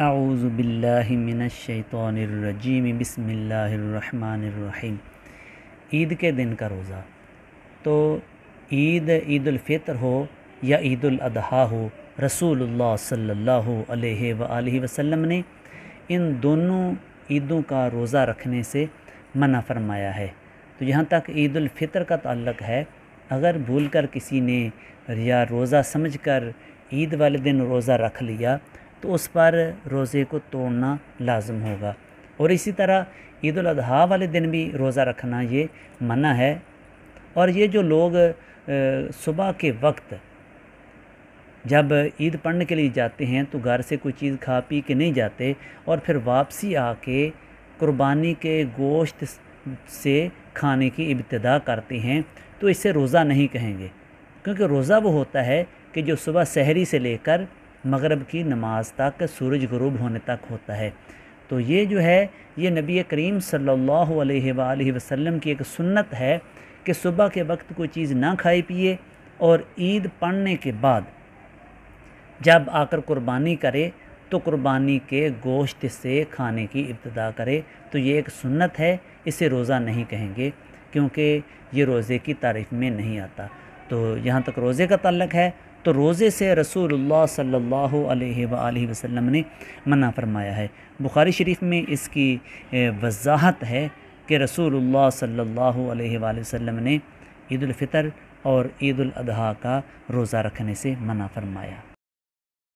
اعوذ باللہ من الشیطان الرجیم بسم اللہ الرحمن الرحیم۔ عید کے دن کا روزہ، تو عید الفطر ہو یا عید الاضحیٰ ہو، رسول اللہ صلی اللہ علیہ وآلہ وسلم نے ان دونوں عیدوں کا روزہ رکھنے سے منع فرمایا ہے۔ تو جہاں تک عید الفطر کا تعلق ہے، اگر بھول کر کسی نے یا روزہ سمجھ کر عید والے دن روزہ رکھ لیا تو اس پر روزے کو توڑنا لازم ہوگا، اور اسی طرح عید الاضحیٰ والے دن بھی روزہ رکھنا یہ منع ہے۔ اور یہ جو لوگ صبح کے وقت جب عید پڑھنے کے لیے جاتے ہیں تو گھر سے کوئی چیز کھا پی کے نہیں جاتے اور پھر واپسی آ کے قربانی کے گوشت سے کھانے کی ابتدا کرتے ہیں، تو اسے روزہ نہیں کہیں گے، کیونکہ روزہ وہ ہوتا ہے کہ جو صبح سحری سے لے کر مغرب کی نماز تک، سورج غروب ہونے تک ہوتا ہے۔ تو یہ جو ہے یہ نبی کریم صلی اللہ علیہ وآلہ وسلم کی ایک سنت ہے کہ صبح کے وقت کوئی چیز نہ کھائے پیے، اور عید پڑھنے کے بعد جب آ کر قربانی کرے تو قربانی کے گوشت سے کھانے کی ابتدا کرے۔ تو یہ ایک سنت ہے، اسے روزہ نہیں کہیں گے کیونکہ یہ روزے کی تعریف میں نہیں آتا۔ تو یہاں تک روزے کا تعلق ہے، تو روزے سے رسول اللہ صلی اللہ علیہ وآلہ وسلم نے منع فرمایا ہے۔ بخاری شریف میں اس کی وضاحت ہے کہ رسول اللہ صلی اللہ علیہ وآلہ وسلم نے عید الفطر اور عید الاضحیٰ کا روزہ رکھنے سے منع فرمایا۔